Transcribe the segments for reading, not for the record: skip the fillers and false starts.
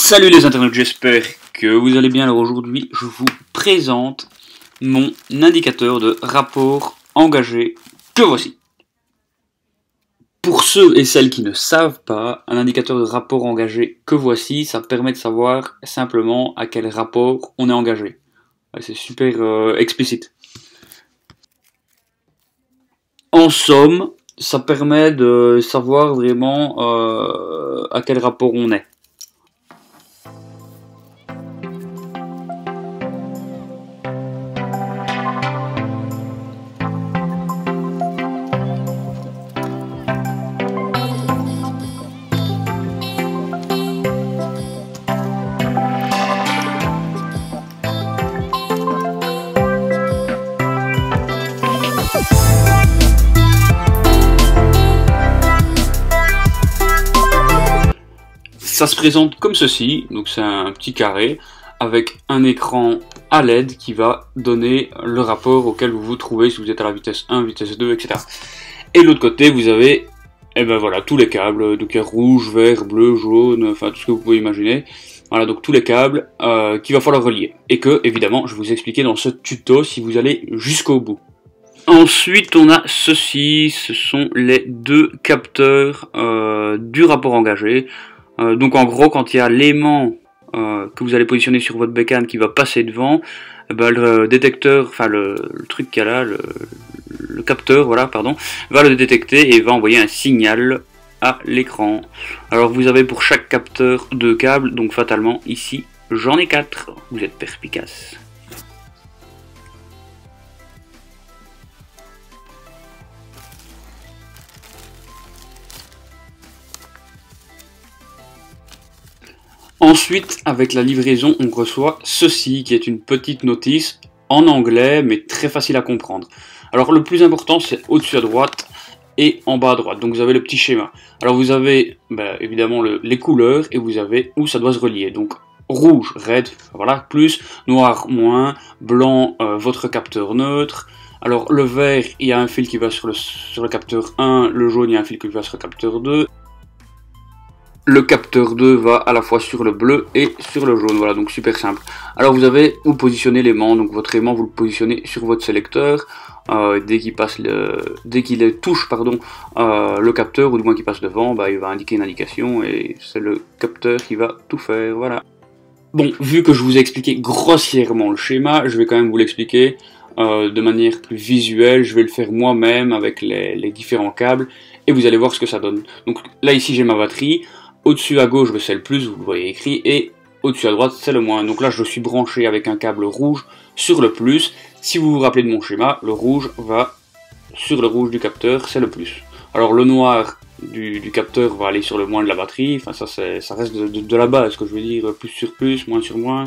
Salut les internautes, j'espère que vous allez bien. Alors aujourd'hui, je vous présente mon indicateur de rapport engagé que voici. Pour ceux et celles qui ne savent pas, un indicateur de rapport engagé que voici, ça permet de savoir simplement à quel rapport on est engagé. C'est super explicite. En somme, ça permet de savoir vraiment à quel rapport on est. Ça se présente comme ceci, donc c'est un petit carré avec un écran à LED qui va donner le rapport auquel vous vous trouvez si vous êtes à la vitesse 1, vitesse 2, etc. Et de l'autre côté, vous avez voilà, tous les câbles, donc il y a rouge, vert, bleu, jaune, enfin tout ce que vous pouvez imaginer. Voilà, donc tous les câbles qu'il va falloir relier. Et que, évidemment, je vais vous expliquer dans ce tuto si vous allez jusqu'au bout. Ensuite, on a ceci, ce sont les deux capteurs du rapport engagé. Donc en gros, quand il y a l'aimant que vous allez positionner sur votre bécane qui va passer devant, le détecteur, enfin le truc qu'il y a là, le capteur, voilà, pardon, va le détecter et va envoyer un signal à l'écran. Alors vous avez pour chaque capteur deux câbles, donc fatalement ici j'en ai 4. Vous êtes perspicace. Ensuite, avec la livraison, on reçoit ceci, qui est une petite notice en anglais, mais très facile à comprendre. Alors, le plus important, c'est au-dessus à droite et en bas à droite. Donc, vous avez le petit schéma. Alors, vous avez évidemment les couleurs et vous avez où ça doit se relier. Donc, rouge, red, voilà, plus, noir, moins, blanc, votre capteur neutre. Alors, le vert, il y a un fil qui va sur le capteur 1, le jaune, il y a un fil qui va sur le capteur 2. Le capteur 2 va à la fois sur le bleu et sur le jaune, voilà, donc super simple. Alors vous avez où positionner l'aimant, donc votre aimant vous le positionnez sur votre sélecteur, dès qu'il touche le capteur, ou du moins qu'il passe devant, il va indiquer une indication et c'est le capteur qui va tout faire, voilà. Bon, vu que je vous ai expliqué grossièrement le schéma, je vais quand même vous l'expliquer de manière plus visuelle, je vais le faire moi-même avec les différents câbles et vous allez voir ce que ça donne. Donc là ici j'ai ma batterie. Au-dessus à gauche, c'est le plus, vous le voyez écrit, et au-dessus à droite, c'est le moins. Donc là, je suis branché avec un câble rouge sur le plus. Si vous vous rappelez de mon schéma, le rouge va sur le rouge du capteur, c'est le plus. Alors le noir du capteur va aller sur le moins de la batterie, enfin ça reste de la base, ce que je veux dire, plus sur plus, moins sur moins.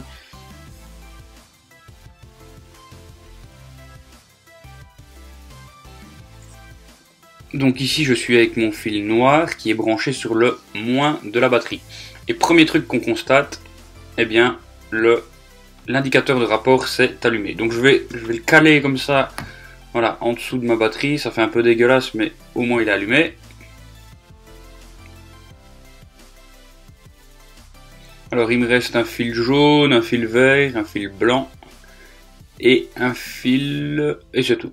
Donc ici je suis avec mon fil noir qui est branché sur le moins de la batterie. Et premier truc qu'on constate, eh bien l'indicateur de rapport s'est allumé. Donc je vais le caler comme ça, voilà, en dessous de ma batterie. Ça fait un peu dégueulasse mais au moins il est allumé. Alors il me reste un fil jaune, un fil vert, un fil blanc et un fil... et c'est tout.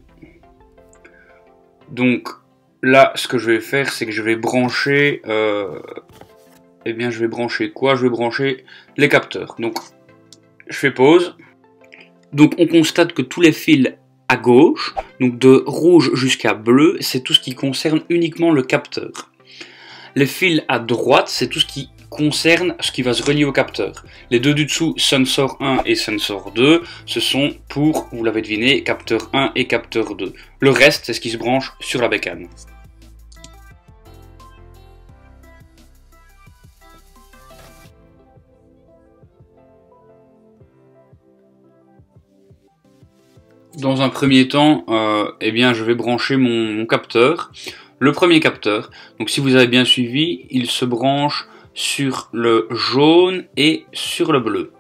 Donc là, ce que je vais faire, c'est que je vais brancher... je vais brancher quoi? Je vais brancher les capteurs. Donc, je fais pause. Donc, on constate que tous les fils à gauche, donc de rouge jusqu'à bleu, c'est tout ce qui concerne uniquement le capteur. Les fils à droite, c'est tout ce qui concerne ce qui va se relier au capteur. Les deux du dessous, sensor 1 et sensor 2, ce sont pour, vous l'avez deviné, capteur 1 et capteur 2. Le reste, c'est ce qui se branche sur la bécane. Dans un premier temps, je vais brancher mon capteur. Le premier capteur, donc si vous avez bien suivi, il se branche sur le jaune et sur le bleu.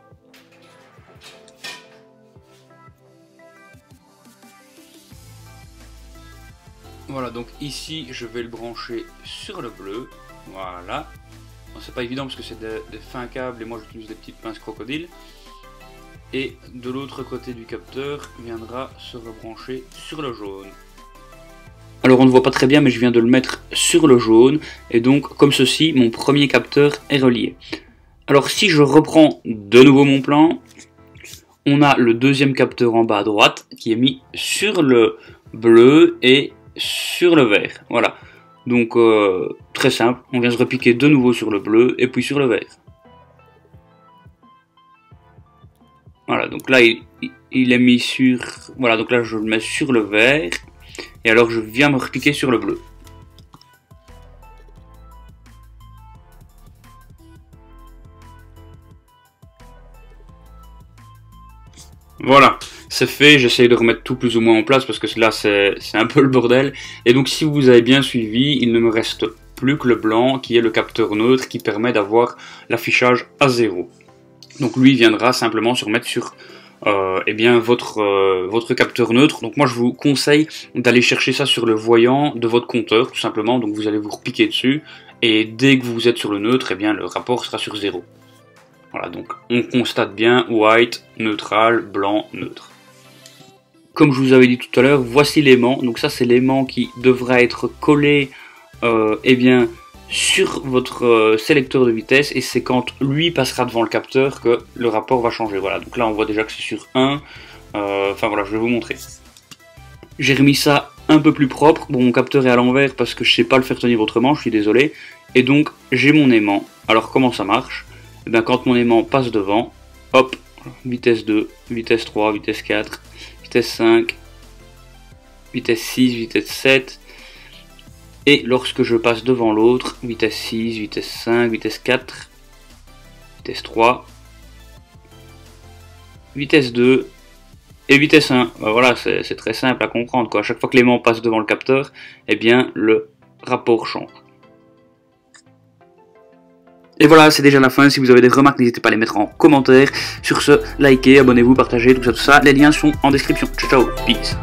Voilà, donc ici je vais le brancher sur le bleu, voilà. c'est pas évident parce que c'est des fins câbles et moi j'utilise des petites pinces crocodile. Et de l'autre côté du capteur viendra se rebrancher sur le jaune. Alors on ne voit pas très bien mais je viens de le mettre sur le jaune et donc comme ceci mon premier capteur est relié. Alors si je reprends de nouveau mon plan, on a le deuxième capteur en bas à droite qui est mis sur le bleu et sur le vert. Voilà, donc très simple, on vient se repiquer de nouveau sur le bleu et puis sur le vert. Voilà, donc là il est mis sur... Voilà, donc là je le mets sur le vert et alors je viens me repiquer sur le bleu. Voilà, c'est fait, j'essaye de remettre tout plus ou moins en place parce que là c'est un peu le bordel. Et donc si vous avez bien suivi, il ne me reste plus que le blanc qui est le capteur neutre qui permet d'avoir l'affichage à 0. Donc lui viendra simplement se remettre sur eh bien votre capteur neutre. Donc moi je vous conseille d'aller chercher ça sur le voyant de votre compteur tout simplement. Donc vous allez vous repiquer dessus et dès que vous êtes sur le neutre, eh bien le rapport sera sur 0. Voilà, donc on constate bien white, neutral, blanc, neutre. Comme je vous avais dit tout à l'heure, voici l'aimant. Donc ça c'est l'aimant qui devra être collé eh bien, sur votre sélecteur de vitesse et c'est quand lui passera devant le capteur que le rapport va changer. Voilà, donc là on voit déjà que c'est sur 1. Enfin voilà, je vais vous montrer. J'ai remis ça un peu plus propre. Bon, mon capteur est à l'envers parce que je sais pas le faire tenir autrement, je suis désolé. Et donc j'ai mon aimant. Alors comment ça marche? Et bien, quand mon aimant passe devant, hop, vitesse 2, vitesse 3, vitesse 4, vitesse 5, vitesse 6, vitesse 7. Et lorsque je passe devant l'autre, vitesse 6, vitesse 5, vitesse 4, vitesse 3, vitesse 2 et vitesse 1. Ben voilà, c'est très simple à comprendre, quoi. À chaque fois que l'aimant passe devant le capteur, eh bien le rapport change. Et voilà, c'est déjà la fin. Si vous avez des remarques, n'hésitez pas à les mettre en commentaire. Sur ce, likez, abonnez-vous, partagez, tout ça. Les liens sont en description. Ciao, ciao, peace.